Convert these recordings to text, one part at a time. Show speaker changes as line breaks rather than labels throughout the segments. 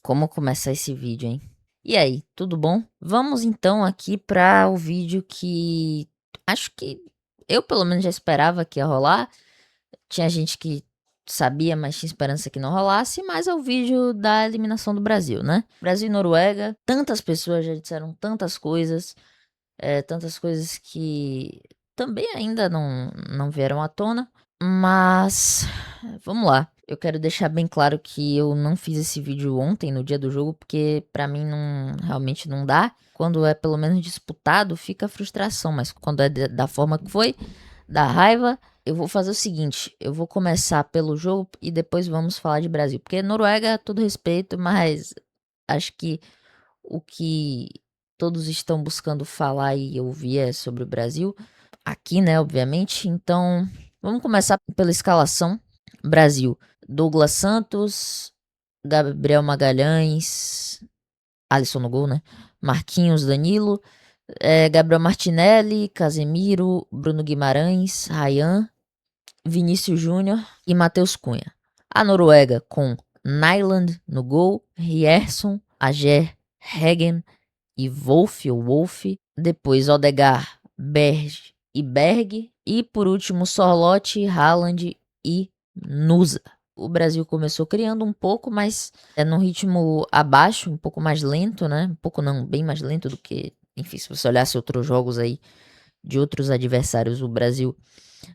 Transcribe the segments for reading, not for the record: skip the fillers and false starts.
Como começar esse vídeo, hein? E aí, tudo bom? Vamos então aqui para o vídeo que acho que eu pelo menos já esperava que ia rolar. Tinha gente que sabia, mas tinha esperança que não rolasse, mas é o vídeo da eliminação do Brasil, né? Brasil e Noruega, tantas pessoas já disseram tantas coisas que também ainda não vieram à tona, mas vamos lá. Eu quero deixar bem claro que eu não fiz esse vídeo ontem, no dia do jogo, porque pra mim não realmente não dá. Quando é pelo menos disputado, fica a frustração, mas quando é da forma que foi, dá raiva. Eu vou fazer o seguinte, eu vou começar pelo jogo e depois vamos falar de Brasil, porque Noruega, todo respeito, mas acho que o que todos estão buscando falar e ouvir é sobre o Brasil. Aqui, né, obviamente. Então, vamos começar pela escalação. Brasil: Douglas Santos, Gabriel Magalhães, Alisson no gol, né? Marquinhos, Danilo, Gabriel Martinelli, Casemiro, Bruno Guimarães, Ryan, Vinícius Júnior e Matheus Cunha. A Noruega com Nyland no gol, Rierson, Ager, Hegen e Wolf. Depois Odegaard, Berge e Berg. E por último Sorloth, Haaland e Nusa. O Brasil começou criando um pouco, mas é num ritmo abaixo, um pouco mais lento, né? Um pouco não, bem mais lento do que, enfim, se você olhasse outros jogos aí de outros adversários, o Brasil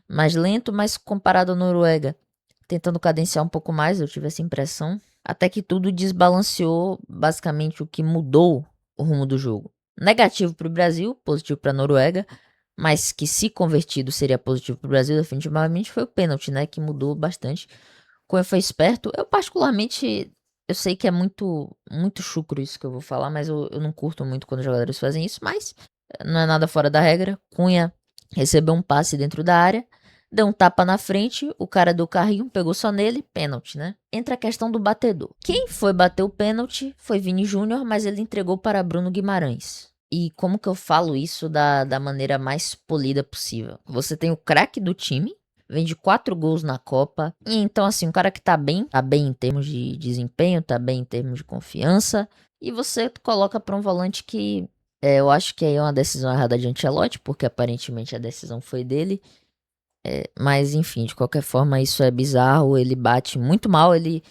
mais lento, mas comparado à Noruega, tentando cadenciar um pouco mais, eu tive essa impressão. Até que tudo desbalanceou, basicamente o que mudou o rumo do jogo. Negativo para o Brasil, positivo para a Noruega, mas que se convertido seria positivo para o Brasil, definitivamente foi o pênalti, né? Que mudou bastante. Cunha foi esperto. Eu particularmente, eu sei que é muito chucro isso que eu vou falar, mas eu não curto muito quando os jogadores fazem isso, mas não é nada fora da regra. Cunha recebeu um passe dentro da área, deu um tapa na frente, o cara deu carrinho, pegou só nele, pênalti, né? Entra a questão do batedor. Quem foi bater o pênalti foi Vini Júnior, mas ele entregou para Bruno Guimarães. E como que eu falo isso da maneira mais polida possível? Você tem o craque do time, vem de 4 gols na Copa. E então, assim, um cara que tá bem em termos de desempenho, tá bem em termos de confiança. E você coloca para um volante que eu acho que aí é uma decisão errada de Ancelotti, porque aparentemente a decisão foi dele. Mas enfim, de qualquer forma, isso é bizarro. Ele bate muito mal, ele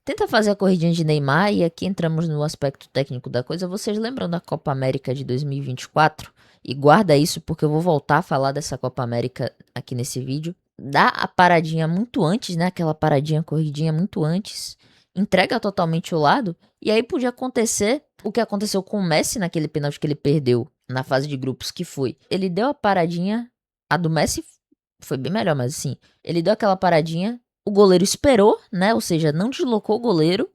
tenta fazer a corridinha de Neymar. E aqui entramos no aspecto técnico da coisa. Vocês lembram da Copa América de 2024? E guarda isso porque eu vou voltar a falar dessa Copa América aqui nesse vídeo. Dá a paradinha muito antes, né? Aquela paradinha, corridinha muito antes. Entrega totalmente o lado. E aí podia acontecer o que aconteceu com o Messi naquele pênalti que ele perdeu na fase de grupos, que foi. Ele deu a paradinha. A do Messi foi bem melhor, mas assim, ele deu aquela paradinha, o goleiro esperou, né? Ou seja, não deslocou o goleiro.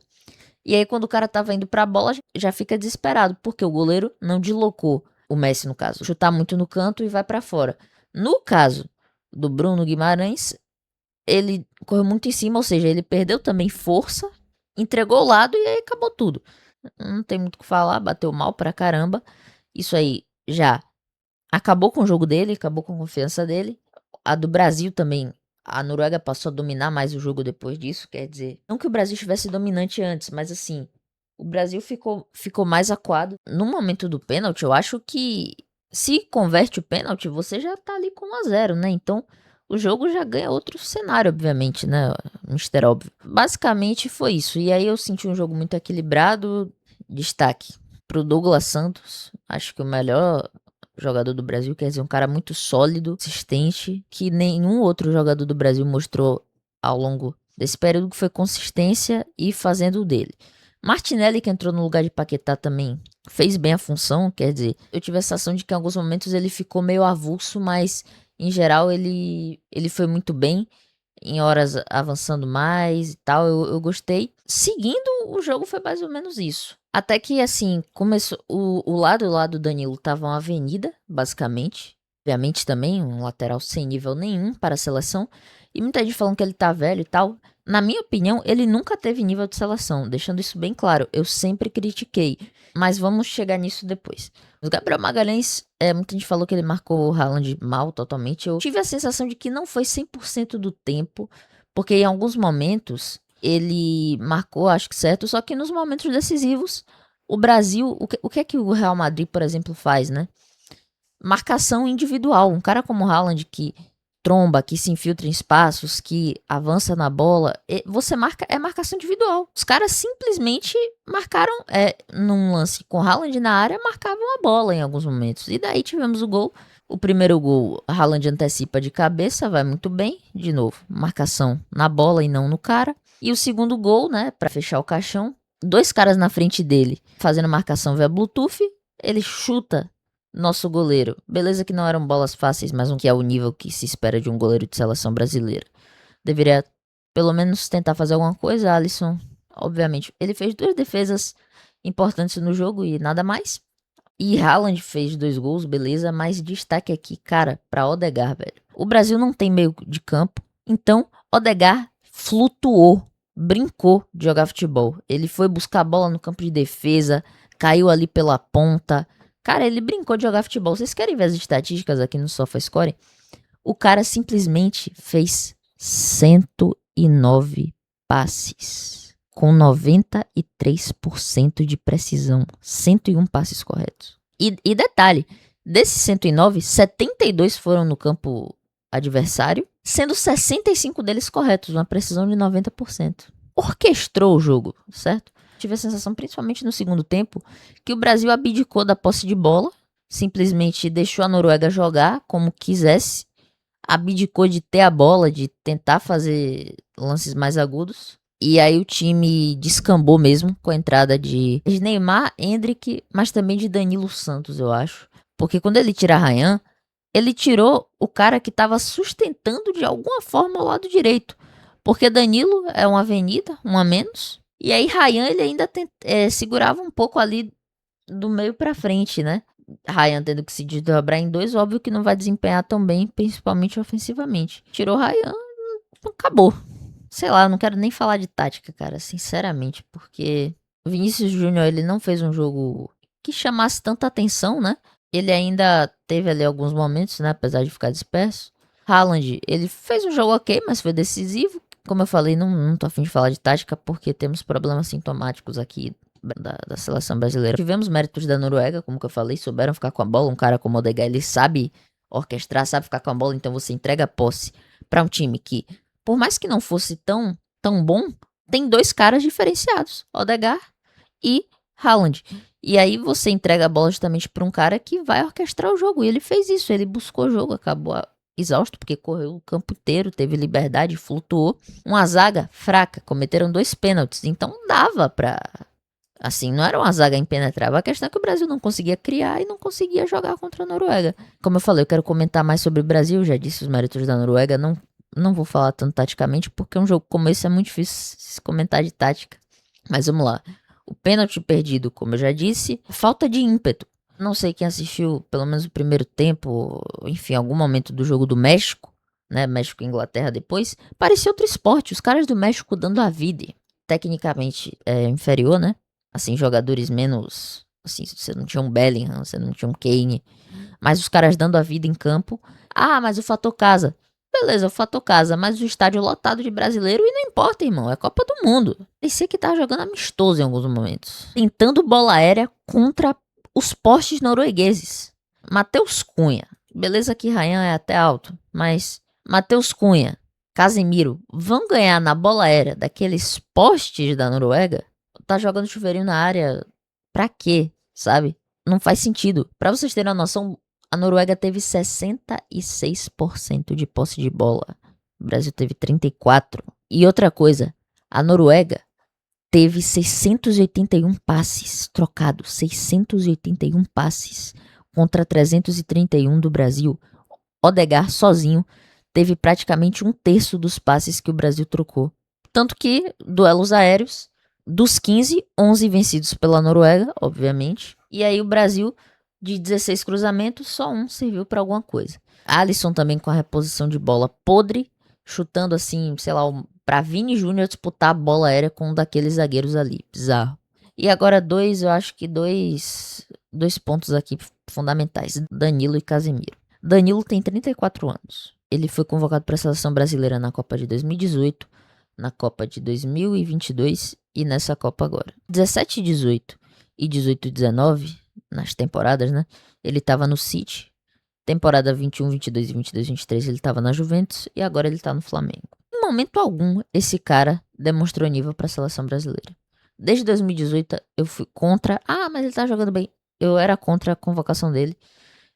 E aí, quando o cara tava indo pra bola, já fica desesperado, porque o goleiro não deslocou, o Messi, no caso. Chutar muito no canto e vai pra fora. No caso do Bruno Guimarães, ele correu muito em cima, ou seja, ele perdeu também força, entregou o lado e aí acabou tudo. Não tem muito o que falar, bateu mal pra caramba. Isso aí já acabou com o jogo dele, acabou com a confiança dele. A do Brasil também. A Noruega passou a dominar mais o jogo depois disso, quer dizer, não que o Brasil estivesse dominante antes, mas assim, o Brasil ficou mais acuado. No momento do pênalti, eu acho que se converte o pênalti, você já tá ali com 1-0, né? Então, o jogo já ganha outro cenário, obviamente, né? Mister óbvio. Basicamente foi isso. E aí eu senti um jogo muito equilibrado. Destaque pro Douglas Santos. Acho que o melhor jogador do Brasil, quer dizer, um cara muito sólido, consistente, que nenhum outro jogador do Brasil mostrou ao longo desse período, que foi consistência e fazendo o dele. Martinelli, que entrou no lugar de Paquetá, também fez bem a função, quer dizer, eu tive a sensação de que em alguns momentos ele ficou meio avulso, mas em geral ele foi muito bem, em horas avançando mais e tal, eu gostei. Seguindo, o jogo foi mais ou menos isso. Até que, assim, começou. O lado lá do Danilo tava uma avenida, basicamente. Obviamente também, um lateral sem nível nenhum para a seleção. E muita gente falando que ele tá velho e tal. Na minha opinião, ele nunca teve nível de seleção. Deixando isso bem claro, eu sempre critiquei. Mas vamos chegar nisso depois. O Gabriel Magalhães, muita gente falou que ele marcou o Haaland mal totalmente. Eu tive a sensação de que não foi 100% do tempo. Porque em alguns momentos ele marcou, acho que certo, só que nos momentos decisivos, o Brasil, o que é que o Real Madrid, por exemplo, faz, né? Marcação individual. Um cara como o Haaland que tromba, que se infiltra em espaços, que avança na bola, você marca, é marcação individual. Os caras simplesmente marcaram, num lance com o Haaland na área, marcavam a bola em alguns momentos. E daí tivemos o gol. O primeiro gol, Haaland antecipa de cabeça, vai muito bem. De novo, marcação na bola e não no cara. E o segundo gol, né, pra fechar o caixão, dois caras na frente dele fazendo marcação via Bluetooth, ele chuta nosso goleiro. Beleza que não eram bolas fáceis, mas um que é o nível que se espera de um goleiro de seleção brasileira. Deveria pelo menos tentar fazer alguma coisa. Alisson, obviamente, ele fez duas defesas importantes no jogo e nada mais. E Haaland fez 2 gols, beleza, mas destaque aqui, cara, pra Odegaard, velho. O Brasil não tem meio de campo, então Odegaard flutuou, brincou de jogar futebol. Ele foi buscar a bola no campo de defesa, caiu ali pela ponta. Cara, ele brincou de jogar futebol. Vocês querem ver as estatísticas aqui no SofaScore? O cara simplesmente fez 109 passes, com 93% de precisão, 101 passes corretos. E detalhe, desses 109, 72 foram no campo adversário, sendo 65 deles corretos, uma precisão de 90%. Orquestrou o jogo, certo? Tive a sensação, principalmente no segundo tempo, que o Brasil abdicou da posse de bola, simplesmente deixou a Noruega jogar como quisesse, abdicou de ter a bola, de tentar fazer lances mais agudos. E aí o time descambou mesmo com a entrada de Neymar, Endrick, mas também de Danilo Santos, eu acho. Porque quando ele tira Ryan, ele tirou o cara que estava sustentando de alguma forma o lado direito. Porque Danilo é uma avenida, um a menos. E aí Ryan ele ainda segurava um pouco ali do meio pra frente, né? Ryan tendo que se desdobrar em dois, óbvio que não vai desempenhar tão bem, principalmente ofensivamente. Tirou Ryan, acabou. Sei lá, não quero nem falar de tática, cara, sinceramente, porque o Vinícius Júnior, ele não fez um jogo que chamasse tanta atenção, né? Ele ainda teve ali alguns momentos, né, apesar de ficar disperso. Haaland, ele fez um jogo ok, mas foi decisivo. Como eu falei, não tô afim de falar de tática, porque temos problemas sintomáticos aqui da seleção brasileira. Tivemos méritos da Noruega, como que eu falei, souberam ficar com a bola. Um cara como o Odegaard, ele sabe orquestrar, sabe ficar com a bola, então você entrega a posse para um time que, por mais que não fosse tão bom, tem dois caras diferenciados, Odegaard e Haaland. E aí você entrega a bola justamente para um cara que vai orquestrar o jogo. E ele fez isso, ele buscou o jogo, acabou exausto porque correu o campo inteiro, teve liberdade, flutuou. Uma zaga fraca, cometeram 2 pênaltis, então dava pra... Assim, não era uma zaga impenetrável. A questão é que o Brasil não conseguia criar e não conseguia jogar contra a Noruega. Como eu falei, eu quero comentar mais sobre o Brasil, já disse os méritos da Noruega, não vou falar tanto taticamente, porque um jogo como esse é muito difícil se comentar de tática. Mas vamos lá. O pênalti perdido, como eu já disse, falta de ímpeto. Não sei quem assistiu pelo menos o primeiro tempo, enfim, algum momento do jogo do México, né? México e Inglaterra depois. Parecia outro esporte, os caras do México dando a vida. Tecnicamente é inferior, né? Assim, jogadores menos... Assim, você não tinha um Bellingham, você não tinha um Kane. Mas os caras dando a vida em campo. Ah, mas o fator casa. Beleza, o fator casa, mas o estádio lotado de brasileiro e não importa, irmão, é Copa do Mundo. Parecia que tava jogando amistoso em alguns momentos. Tentando bola aérea contra os postes noruegueses. Matheus Cunha. Beleza que Ryan é até alto, mas Matheus Cunha, Casemiro, vão ganhar na bola aérea daqueles postes da Noruega? Tá jogando chuveirinho na área pra quê, sabe? Não faz sentido. Pra vocês terem uma noção, a Noruega teve 66% de posse de bola. O Brasil teve 34%. E outra coisa, a Noruega teve 681 passes trocados. 681 passes contra 331 do Brasil. Odegaard sozinho teve praticamente 1/3 dos passes que o Brasil trocou. Tanto que, duelos aéreos, dos 15, 11 vencidos pela Noruega, obviamente. E aí o Brasil, de 16 cruzamentos, só um serviu pra alguma coisa. Alisson também com a reposição de bola podre, chutando assim, sei lá, pra Vini Júnior disputar a bola aérea com um daqueles zagueiros ali. Bizarro. E agora eu acho que dois pontos aqui fundamentais. Danilo e Casemiro. Danilo tem 34 anos. Ele foi convocado para a seleção brasileira na Copa de 2018. na Copa de 2022 e nessa Copa agora. 17 e 18 e 18 e 19, nas temporadas, né? Ele tava no City. Temporada 21, 22 e 22, 23 ele tava na Juventus e agora ele tá no Flamengo. Em momento algum, esse cara demonstrou nível pra seleção brasileira. Desde 2018 eu fui contra, mas ele tá jogando bem. Eu era contra a convocação dele.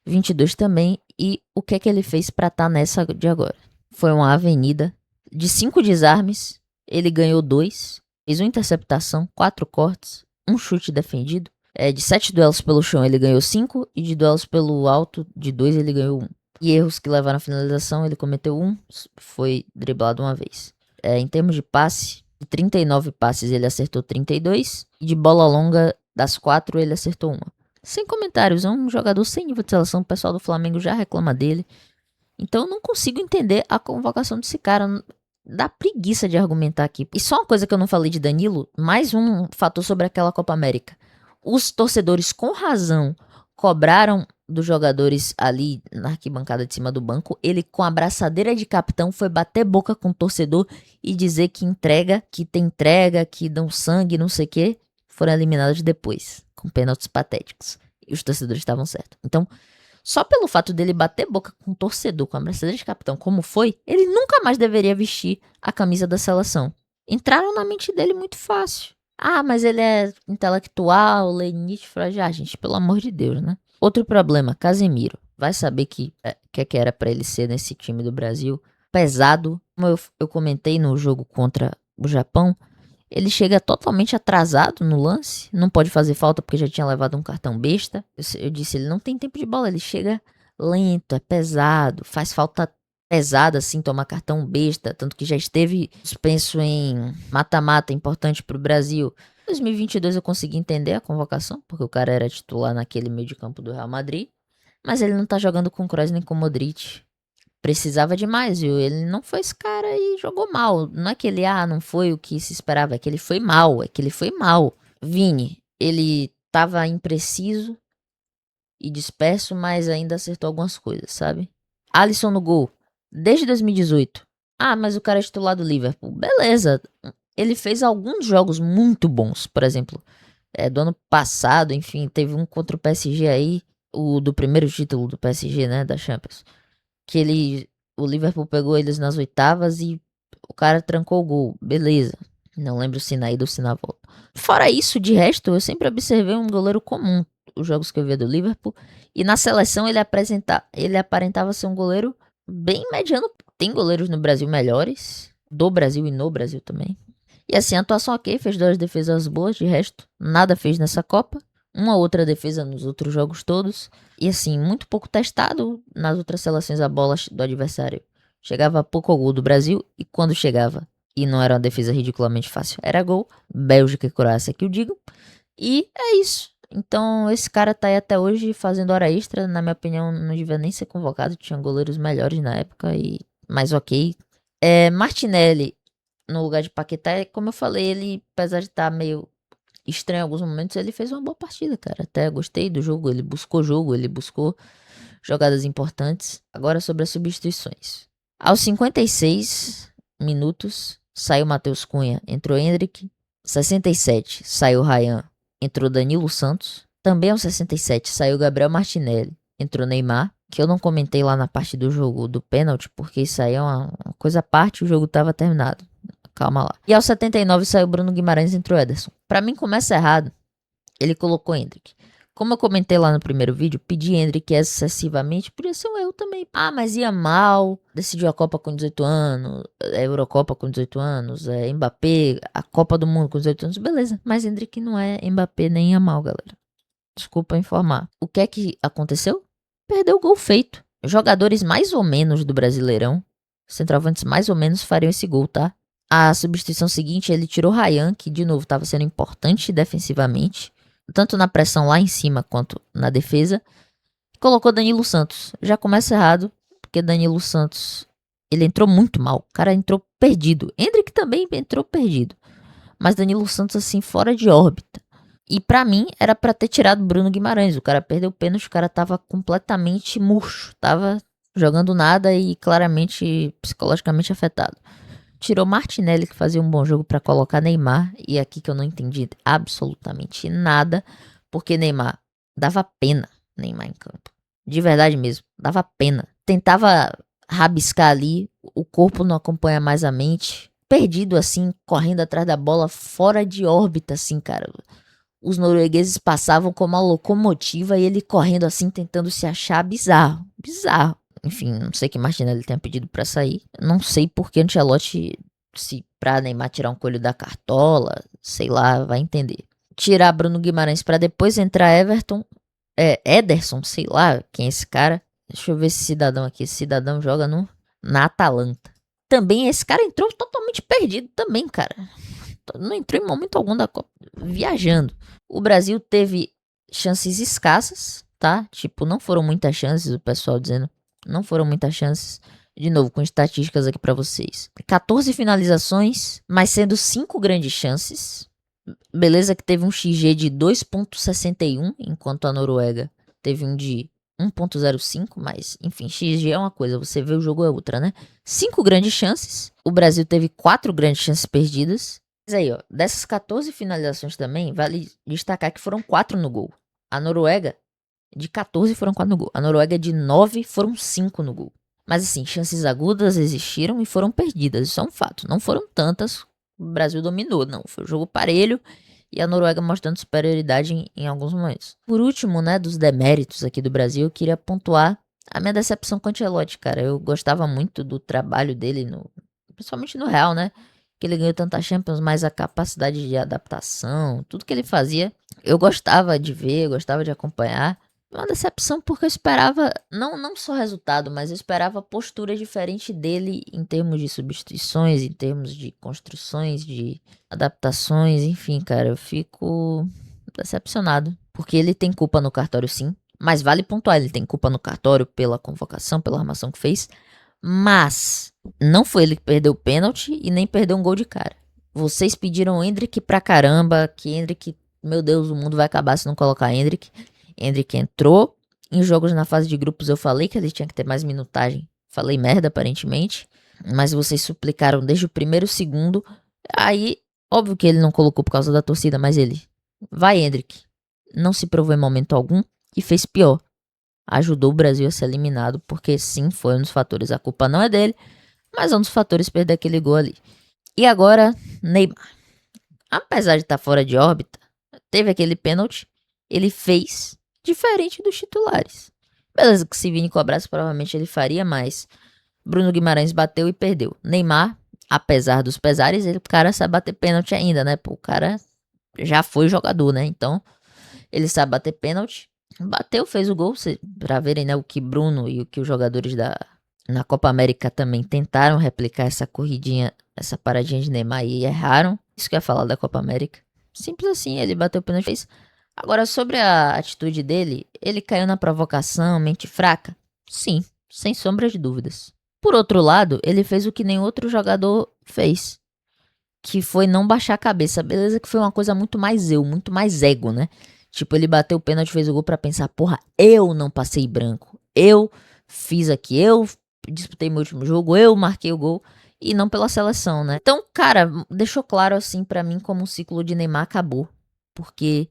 22 também. E o que é que ele fez pra tá nessa de agora? Foi uma avenida. De 5 desarmes, ele ganhou 2. Fez uma interceptação, 4 cortes, um chute defendido. De 7 duelos pelo chão ele ganhou 5. E de duelos pelo alto, de 2 ele ganhou 1. E erros que levaram à finalização, ele cometeu 1. Foi driblado uma vez. Em termos de passe, de 39 passes ele acertou 32. E de bola longa, das 4 ele acertou 1. Sem comentários, é um jogador sem nível de seleção. O pessoal do Flamengo já reclama dele. Então eu não consigo entender a convocação desse cara. Dá preguiça de argumentar aqui. E só uma coisa que eu não falei de Danilo, mais um fator sobre aquela Copa América. Os torcedores, com razão, cobraram dos jogadores ali na arquibancada de cima do banco. Ele, com a braçadeira de capitão, foi bater boca com o torcedor e dizer que entrega, que tem entrega, que dão sangue, não sei o quê. Foram eliminados depois, com pênaltis patéticos. E os torcedores estavam certos. Então, só pelo fato dele bater boca com o torcedor, com a braçadeira de capitão, como foi, ele nunca mais deveria vestir a camisa da seleção. Entraram na mente dele muito fácil. Mas ele é intelectual, lê Nietzsche, gente, pelo amor de Deus, né? Outro problema, Casemiro. Vai saber que era pra ele ser nesse time do Brasil. Pesado, como eu comentei no jogo contra o Japão, ele chega totalmente atrasado no lance, não pode fazer falta porque já tinha levado um cartão besta. Eu disse, ele não tem tempo de bola, ele chega lento, é pesado, faz falta pesada assim, tomar cartão besta, tanto que já esteve suspenso em mata-mata importante pro Brasil. Em 2022 eu consegui entender a convocação, porque o cara era titular naquele meio de campo do Real Madrid, mas ele não tá jogando com Kroos nem com Modric. Precisava demais, viu? Ele não foi esse cara e jogou mal. Não é que ele, não foi o que se esperava, é que ele foi mal, Vini, ele tava impreciso e disperso, mas ainda acertou algumas coisas, sabe? Alisson no gol, desde 2018. Mas o cara é titular do Liverpool. Beleza, ele fez alguns jogos muito bons, por exemplo, do ano passado, enfim, teve um contra o PSG aí, o do primeiro título do PSG, né, da Champions. Que o Liverpool pegou eles nas oitavas e o cara trancou o gol. Beleza. Não lembro se na ida ou se na volta. Fora isso, de resto, eu sempre observei um goleiro comum. Os jogos que eu via do Liverpool. E na seleção ele aparentava ser um goleiro bem mediano. Tem goleiros no Brasil melhores. Do Brasil e no Brasil também. E assim, a atuação ok. Fez 2 defesas boas. De resto, nada fez nessa Copa. Uma outra defesa nos outros jogos todos. E assim, muito pouco testado nas outras seleções a bola do adversário. Chegava pouco ao gol do Brasil e quando chegava, e não era uma defesa ridiculamente fácil, era gol. Bélgica e Croácia que eu digo. E é isso. Então esse cara tá aí até hoje fazendo hora extra. Na minha opinião, não devia nem ser convocado. Tinha goleiros melhores na época, mas ok. Martinelli no lugar de Paquetá, como eu falei, ele, apesar de estar meio estranho em alguns momentos, ele fez uma boa partida, cara. Até gostei do jogo, ele buscou jogadas importantes. Agora sobre as substituições. Aos 56 minutos, saiu Matheus Cunha, entrou Endrick. 67, saiu Ryan, entrou Danilo Santos. Também aos 67, saiu Gabriel Martinelli, entrou Neymar. Que eu não comentei lá na parte do jogo do pênalti, porque isso aí é uma coisa à parte, o jogo tava terminado. Calma lá. E aos 79 saiu Bruno Guimarães e entrou Ederson. Pra mim começa errado. Ele colocou Endrick. Como eu comentei lá no primeiro vídeo, pedir Endrick excessivamente podia ser um erro também. Mas ia mal. Decidiu a Copa com 18 anos. A Eurocopa com 18 anos. Mbappé, a Copa do Mundo com 18 anos. Beleza. Mas Endrick não é Mbappé nem ia mal, galera. Desculpa informar. O que é que aconteceu? Perdeu o gol feito. Jogadores mais ou menos do Brasileirão, centroavantes mais ou menos, fariam esse gol, tá? A substituição seguinte, ele tirou Ryan, que de novo estava sendo importante defensivamente, tanto na pressão lá em cima quanto na defesa. Colocou Danilo Santos. Já começa errado, porque Danilo Santos, ele entrou muito mal. O cara entrou perdido. Endrick também entrou perdido. Mas Danilo Santos, assim, fora de órbita. E pra mim, era pra ter tirado Bruno Guimarães. O cara perdeu o pênalti, o cara tava completamente murcho. Tava jogando nada e claramente psicologicamente afetado. tirou Martinelli, que fazia um bom jogo, pra colocar Neymar. E aqui que eu não entendi absolutamente nada, porque Neymar dava pena, Neymar em campo. De verdade mesmo, dava pena. Tentava rabiscar ali, o corpo não acompanha mais a mente. Perdido assim, correndo atrás da bola, fora de órbita, assim, cara. Os noruegueses passavam como uma locomotiva e ele correndo assim, tentando se achar bizarro. Bizarro. Enfim, não sei que Martinelli tenha pedido pra sair. Não sei por que Ancelotti, se pra Neymar tirar um coelho da cartola, sei lá, vai entender. Tirar Bruno Guimarães pra depois entrar Everton, Ederson, sei lá quem é esse cara. Deixa eu ver esse cidadão aqui. Esse cidadão joga na Atalanta. Também esse cara entrou totalmente perdido também, cara. Não entrou em momento algum da Copa. Viajando. O Brasil teve chances escassas, tá? Tipo, não foram muitas chances, o pessoal dizendo. Não foram muitas chances. De novo, com estatísticas aqui pra vocês. 14 finalizações, mas sendo 5 grandes chances. Beleza que teve um XG de 2,61, enquanto a Noruega teve um de 1,05, mas enfim, XG é uma coisa, você vê o jogo é outra, né? 5 grandes chances, o Brasil teve 4 grandes chances perdidas. Mas aí, ó, dessas 14 finalizações também, vale destacar que foram 4 no gol. A Noruega, de 14 foram 4 no gol. A Noruega, de 9, foram 5 no gol. Mas assim, chances agudas existiram e foram perdidas, isso é um fato. Não foram tantas, o Brasil dominou, não. Foi um jogo parelho e a Noruega mostrando superioridade em alguns momentos. Por último, né, dos deméritos aqui do Brasil, eu queria pontuar a minha decepção com o Ancelotti, cara. Eu gostava muito do trabalho dele, principalmente no Real, né? Que ele ganhou tanta Champions, mas a capacidade de adaptação, tudo que ele fazia, eu gostava de ver, eu gostava de acompanhar. Uma decepção porque eu esperava, não só resultado, mas eu esperava postura diferente dele em termos de substituições, em termos de construções, de adaptações, enfim, cara, eu fico decepcionado. Porque ele tem culpa no cartório, sim, mas vale pontuar, ele tem culpa no cartório pela convocação, pela armação que fez, mas não foi ele que perdeu o pênalti e nem perdeu um gol de cara. Vocês pediram o Endrick pra caramba, que Endrick, meu Deus, o mundo vai acabar se não colocar Endrick. Endrick entrou. Em jogos na fase de grupos eu falei que ele tinha que ter mais minutagem. Falei merda, aparentemente. Mas vocês suplicaram desde o primeiro segundo. Aí, óbvio que ele não colocou por causa da torcida, mas ele. Vai, Endrick. Não se provou em momento algum e fez pior. Ajudou o Brasil a ser eliminado, porque sim, foi um dos fatores. A culpa não é dele, mas é um dos fatores perder aquele gol ali. E agora, Neymar. Apesar de estar fora de órbita, teve aquele pênalti, ele fez diferente dos titulares. Beleza que se Vini cobrasse, provavelmente ele faria, mas Bruno Guimarães bateu e perdeu. Neymar, apesar dos pesares, o cara sabe bater pênalti ainda, né? Pô, o cara já foi jogador, né? Então, ele sabe bater pênalti. Bateu, fez o gol, pra verem, né, o que Bruno e o que os jogadores na Copa América também tentaram replicar essa corridinha, essa paradinha de Neymar e erraram. Isso que eu ia falar da Copa América. Simples assim, ele bateu o pênalti e fez. Agora, sobre a atitude dele, ele caiu na provocação, mente fraca? Sim, sem sombra de dúvidas. Por outro lado, ele fez o que nenhum outro jogador fez, que foi não baixar a cabeça. Beleza que foi uma coisa muito mais muito mais ego, né? Tipo, ele bateu o pênalti, fez o gol pra pensar, porra, eu não passei branco. Eu fiz aqui, eu disputei meu último jogo, eu marquei o gol e não pela seleção, né? Então, cara, deixou claro assim pra mim como o ciclo de Neymar acabou, porque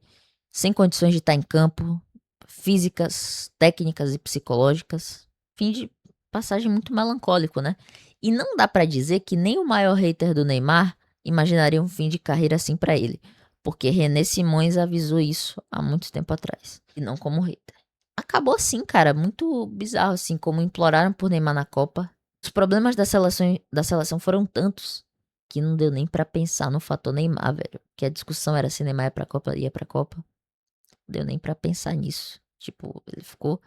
sem condições de estar em campo, físicas, técnicas e psicológicas, fim de passagem muito melancólico, né? E não dá pra dizer que nem o maior hater do Neymar imaginaria um fim de carreira assim pra ele, porque René Simões avisou isso há muito tempo atrás, e não como hater. Acabou assim, cara, muito bizarro assim, como imploraram por Neymar na Copa. Os problemas da seleção foram tantos que não deu nem pra pensar no fator Neymar, velho. Que a discussão era se Neymar ia pra Copa. Não deu nem pra pensar nisso. Tipo, ele ficou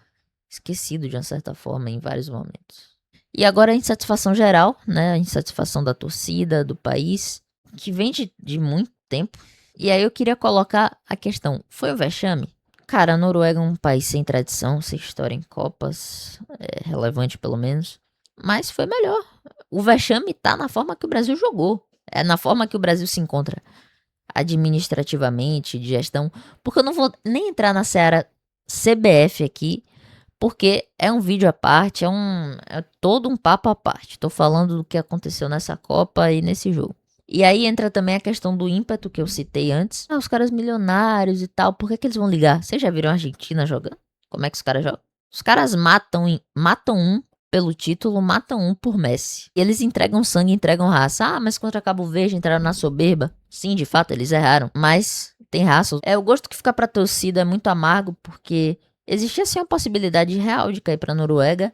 esquecido de uma certa forma em vários momentos. E agora a insatisfação geral, né? A insatisfação da torcida, do país, que vem de muito tempo. E aí eu queria colocar a questão, foi um vexame? Cara, a Noruega é um país sem tradição, sem história em Copas, relevante pelo menos, mas foi melhor. O vexame tá na forma que o Brasil jogou, é na forma que o Brasil se encontra administrativamente, de gestão, porque eu não vou nem entrar na seara CBF aqui, porque é um vídeo à parte, é todo um papo à parte. Tô falando do que aconteceu nessa Copa e nesse jogo. E aí entra também a questão do ímpeto que eu citei antes. Ah, os caras milionários e tal, por que que eles vão ligar? Vocês já viram a Argentina jogando? Como é que os caras jogam? Os caras matam um pelo título, matam um por Messi. E eles entregam sangue, entregam raça. Ah, mas contra Cabo Verde entraram na soberba. Sim, de fato, eles erraram. Mas tem raça. É, o gosto que fica pra torcida é muito amargo, porque existia sim a possibilidade real de cair pra Noruega.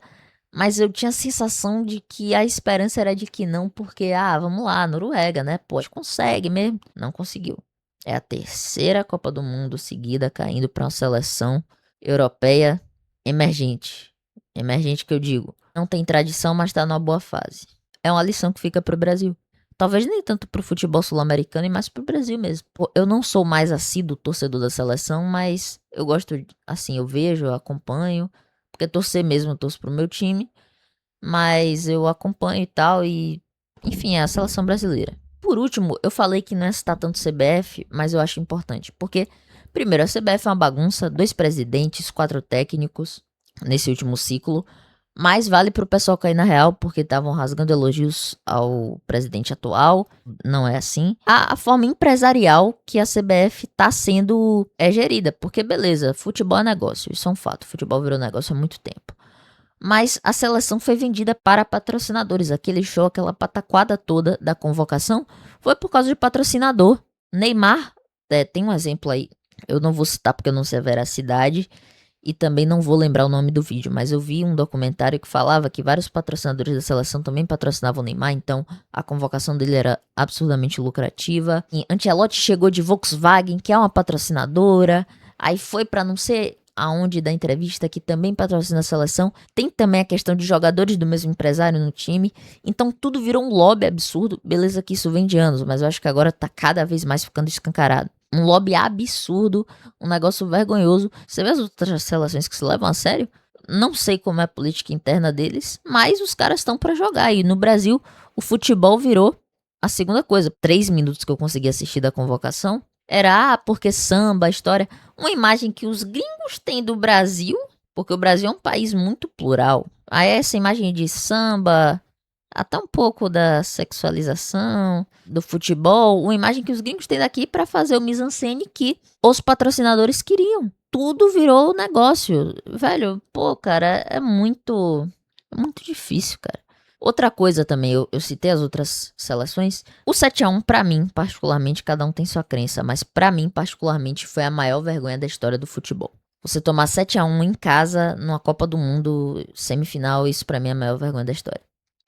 Mas eu tinha a sensação de que a esperança era de que não, porque, vamos lá, Noruega, né? Pô, consegue mesmo. Não conseguiu. É a terceira Copa do Mundo seguida caindo pra uma seleção europeia emergente. Emergente que eu digo. Não tem tradição, mas tá numa boa fase. É uma lição que fica pro Brasil. Talvez nem tanto pro futebol sul-americano e mais pro Brasil mesmo. Pô, eu não sou mais assíduo torcedor da seleção, mas eu gosto, assim, eu vejo, eu acompanho. Porque torcer mesmo, eu torço pro meu time. Mas eu acompanho e tal, e enfim, é a seleção brasileira. Por último, eu falei que não é citar tanto CBF, mas eu acho importante. Porque, primeiro, a CBF é uma bagunça, 2 presidentes, 4 técnicos nesse último ciclo. Mas vale pro pessoal cair na real, porque estavam rasgando elogios ao presidente atual. Não é assim. A forma empresarial que a CBF tá sendo gerida. Porque, beleza, futebol é negócio, isso é um fato. Futebol virou negócio há muito tempo. Mas a seleção foi vendida para patrocinadores. Aquele show, aquela pataquada toda da convocação foi por causa de patrocinador. Neymar, tem um exemplo aí. Eu não vou citar porque eu não sei a veracidade e também não vou lembrar o nome do vídeo, mas eu vi um documentário que falava que vários patrocinadores da seleção também patrocinavam o Neymar, então a convocação dele era absurdamente lucrativa. E Ancelotti chegou de Volkswagen, que é uma patrocinadora, aí foi para não ser aonde da entrevista que também patrocina a seleção. Tem também a questão de jogadores do mesmo empresário no time. Então tudo virou um lobby absurdo. Beleza que isso vem de anos, mas eu acho que agora tá cada vez mais ficando escancarado. Um lobby absurdo, um negócio vergonhoso. Você vê as outras seleções que se levam a sério? Não sei como é a política interna deles, mas os caras estão pra jogar. E no Brasil, o futebol virou a segunda coisa. 3 minutos que eu consegui assistir da convocação era, porque samba, história. Uma imagem que os gringos têm do Brasil, porque o Brasil é um país muito plural. Aí essa imagem de samba, até um pouco da sexualização, do futebol, uma imagem que os gringos têm daqui pra fazer o mise-en-scène que os patrocinadores queriam. Tudo virou negócio. Velho, pô, cara, é muito difícil, cara. Outra coisa também, eu citei as outras seleções. O 7-1 pra mim, particularmente, cada um tem sua crença, mas pra mim, particularmente, foi a maior vergonha da história do futebol. Você tomar 7-1 em casa, numa Copa do Mundo, semifinal, isso pra mim é a maior vergonha da história.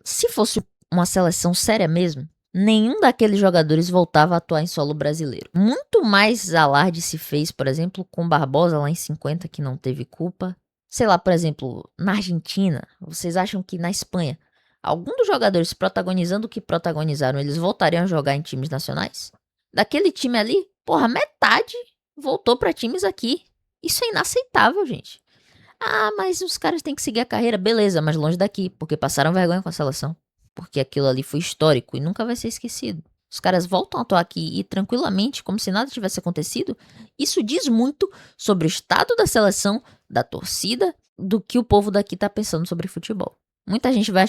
Se fosse uma seleção séria mesmo, nenhum daqueles jogadores voltava a atuar em solo brasileiro. Muito mais alarde se fez, por exemplo, com Barbosa lá em 50, que não teve culpa. Sei lá, por exemplo, na Argentina, vocês acham que na Espanha, algum dos jogadores protagonizando o que protagonizaram, eles voltariam a jogar em times nacionais? Daquele time ali, porra, metade voltou pra times aqui. Isso é inaceitável, gente. Ah, mas os caras têm que seguir a carreira, beleza, mas longe daqui, porque passaram vergonha com a seleção. Porque aquilo ali foi histórico e nunca vai ser esquecido. Os caras voltam a atuar aqui e tranquilamente, como se nada tivesse acontecido. Isso diz muito sobre o estado da seleção, da torcida, do que o povo daqui tá pensando sobre futebol. Muita gente vai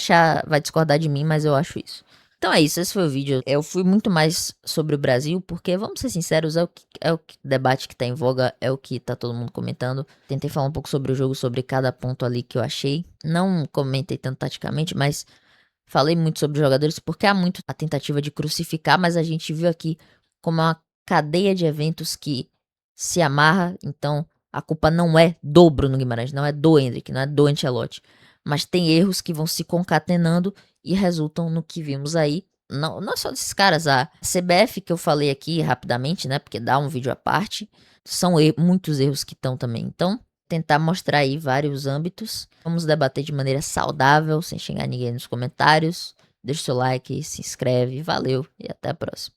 discordar de mim, mas eu acho isso. Então é isso, esse foi o vídeo. Eu fui muito mais sobre o Brasil, porque, vamos ser sinceros, é o debate que tá em voga, é o que tá todo mundo comentando. Tentei falar um pouco sobre o jogo, sobre cada ponto ali que eu achei. Não comentei tanto taticamente, mas falei muito sobre os jogadores, porque há muito a tentativa de crucificar, mas a gente viu aqui como é uma cadeia de eventos que se amarra. Então a culpa não é do Bruno Guimarães, não é do Endrick, não é do Ancelotti. Mas tem erros que vão se concatenando e resultam no que vimos aí. Não é só desses caras, a CBF que eu falei aqui rapidamente, né? Porque dá um vídeo à parte. São muitos erros que estão também. Então, tentar mostrar aí vários âmbitos. Vamos debater de maneira saudável, sem xingar ninguém nos comentários. Deixa o seu like, se inscreve. Valeu e até a próxima.